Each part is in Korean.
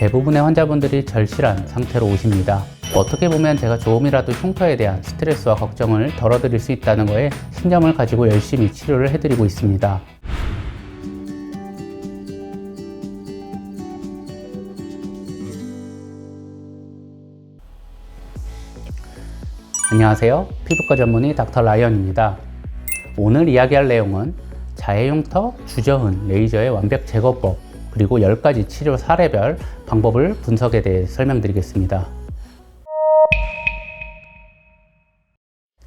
대부분의 환자분들이 절실한 상태로 오십니다. 어떻게 보면 제가 조금이라도 흉터에 대한 스트레스와 걱정을 덜어드릴 수 있다는 거에 신념을 가지고 열심히 치료를 해드리고 있습니다. 안녕하세요. 피부과 전문의 닥터 라이언입니다. 오늘 이야기할 내용은 자해흉터 주저흔 레이저의 완벽 제거법, 그리고 10가지 치료 사례별 방법을 분석에 대해 설명드리겠습니다.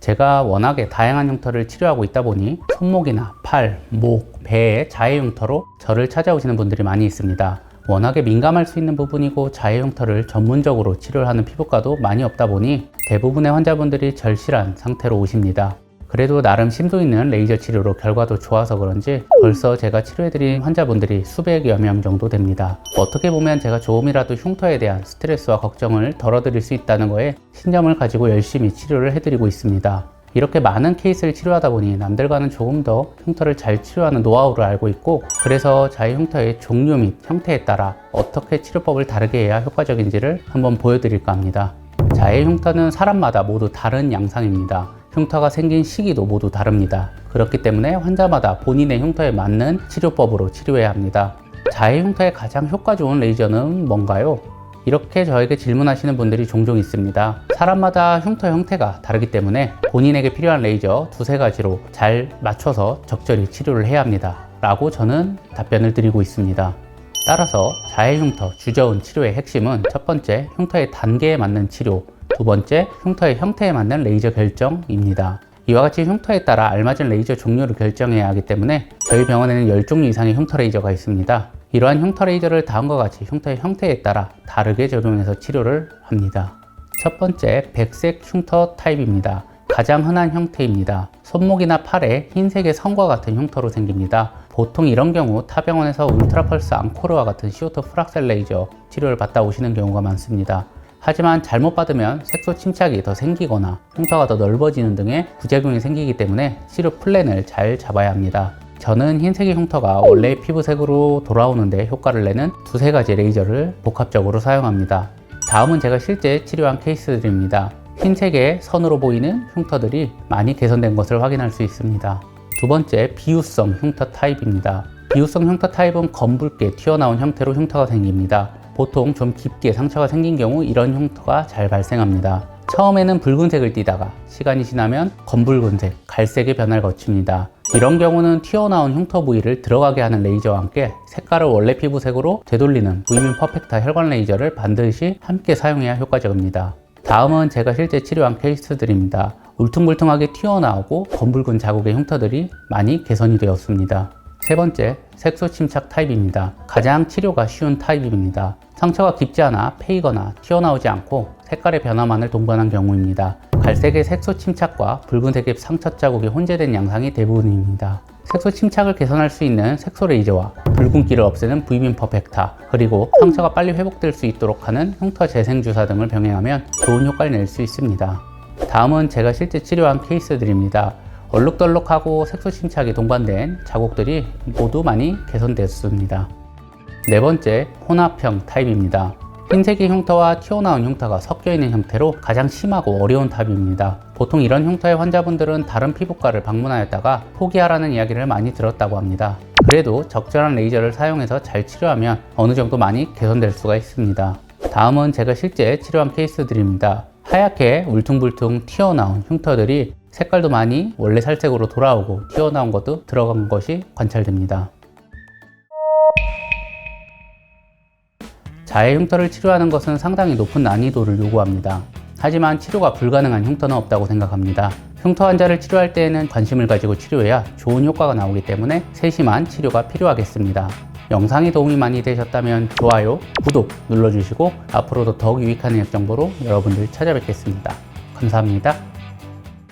제가 워낙에 다양한 흉터를 치료하고 있다 보니 손목이나 팔, 목, 배의 자해흉터로 저를 찾아오시는 분들이 많이 있습니다. 워낙에 민감할 수 있는 부분이고 자해흉터를 전문적으로 치료를 하는 피부과도 많이 없다 보니 대부분의 환자분들이 절실한 상태로 오십니다. 그래도 나름 심도 있는 레이저 치료로 결과도 좋아서 그런지 벌써 제가 치료해드린 환자분들이 수백여 명 정도 됩니다. 어떻게 보면 제가 조금이라도 흉터에 대한 스트레스와 걱정을 덜어드릴 수 있다는 거에 신념을 가지고 열심히 치료를 해드리고 있습니다. 이렇게 많은 케이스를 치료하다 보니 남들과는 조금 더 흉터를 잘 치료하는 노하우를 알고 있고, 그래서 자해흉터의 종류 및 형태에 따라 어떻게 치료법을 다르게 해야 효과적인지를 한번 보여드릴까 합니다. 자해흉터는 사람마다 모두 다른 양상입니다. 흉터가 생긴 시기도 모두 다릅니다. 그렇기 때문에 환자마다 본인의 흉터에 맞는 치료법으로 치료해야 합니다. 자해흉터에 가장 효과 좋은 레이저는 뭔가요? 이렇게 저에게 질문하시는 분들이 종종 있습니다. 사람마다 흉터 형태가 다르기 때문에 본인에게 필요한 레이저 두세 가지로 잘 맞춰서 적절히 치료를 해야 합니다 라고 저는 답변을 드리고 있습니다. 따라서 자해흉터 주저흔 치료의 핵심은 첫 번째, 흉터의 단계에 맞는 치료, 두 번째, 흉터의 형태에 맞는 레이저 결정입니다. 이와 같이 흉터에 따라 알맞은 레이저 종류를 결정해야 하기 때문에 저희 병원에는 10종류 이상의 흉터 레이저가 있습니다. 이러한 흉터 레이저를 다음과 같이 흉터의 형태에 따라 다르게 적용해서 치료를 합니다. 첫 번째, 백색 흉터 타입입니다. 가장 흔한 형태입니다. 손목이나 팔에 흰색의 선과 같은 흉터로 생깁니다. 보통 이런 경우 타 병원에서 울트라펄스 앙코르와 같은 CO2 프락셀 레이저 치료를 받다 오시는 경우가 많습니다. 하지만 잘못 받으면 색소 침착이 더 생기거나 흉터가 더 넓어지는 등의 부작용이 생기기 때문에 치료 플랜을 잘 잡아야 합니다. 저는 흰색의 흉터가 원래의 피부색으로 돌아오는데 효과를 내는 두세 가지 레이저를 복합적으로 사용합니다. 다음은 제가 실제 치료한 케이스들입니다. 흰색의 선으로 보이는 흉터들이 많이 개선된 것을 확인할 수 있습니다. 두 번째, 비유성 흉터 타입입니다. 비유성 흉터 타입은 검붉게 튀어나온 형태로 흉터가 생깁니다. 보통 좀 깊게 상처가 생긴 경우 이런 흉터가 잘 발생합니다. 처음에는 붉은색을 띠다가 시간이 지나면 검붉은색, 갈색의 변화를 거칩니다. 이런 경우는 튀어나온 흉터 부위를 들어가게 하는 레이저와 함께 색깔을 원래 피부색으로 되돌리는 부이민 퍼펙타 혈관 레이저를 반드시 함께 사용해야 효과적입니다. 다음은 제가 실제 치료한 케이스들입니다. 울퉁불퉁하게 튀어나오고 검붉은 자국의 흉터들이 많이 개선이 되었습니다. 세 번째, 색소 침착 타입입니다. 가장 치료가 쉬운 타입입니다. 상처가 깊지 않아 패이거나 튀어나오지 않고 색깔의 변화만을 동반한 경우입니다. 갈색의 색소 침착과 붉은색의 상처 자국이 혼재된 양상이 대부분입니다. 색소 침착을 개선할 수 있는 색소 레이저와 붉은기를 없애는 부이민 퍼펙타, 그리고 상처가 빨리 회복될 수 있도록 하는 흉터 재생 주사 등을 병행하면 좋은 효과를 낼 수 있습니다. 다음은 제가 실제 치료한 케이스들입니다. 얼룩덜룩하고 색소 침착이 동반된 자국들이 모두 많이 개선되었습니다. 네 번째, 혼합형 타입입니다. 흰색의 흉터와 튀어나온 흉터가 섞여있는 형태로 가장 심하고 어려운 타입입니다. 보통 이런 흉터의 환자분들은 다른 피부과를 방문하였다가 포기하라는 이야기를 많이 들었다고 합니다. 그래도 적절한 레이저를 사용해서 잘 치료하면 어느 정도 많이 개선될 수가 있습니다. 다음은 제가 실제 치료한 케이스들입니다. 하얗게 울퉁불퉁 튀어나온 흉터들이 색깔도 많이 원래 살색으로 돌아오고 튀어나온 것도 들어간 것이 관찰됩니다. 자해 흉터를 치료하는 것은 상당히 높은 난이도를 요구합니다. 하지만 치료가 불가능한 흉터는 없다고 생각합니다. 흉터 환자를 치료할 때에는 관심을 가지고 치료해야 좋은 효과가 나오기 때문에 세심한 치료가 필요하겠습니다. 영상이 도움이 많이 되셨다면 좋아요, 구독 눌러주시고 앞으로도 더욱 유익한 의학 정보로 여러분들 찾아뵙겠습니다. 감사합니다.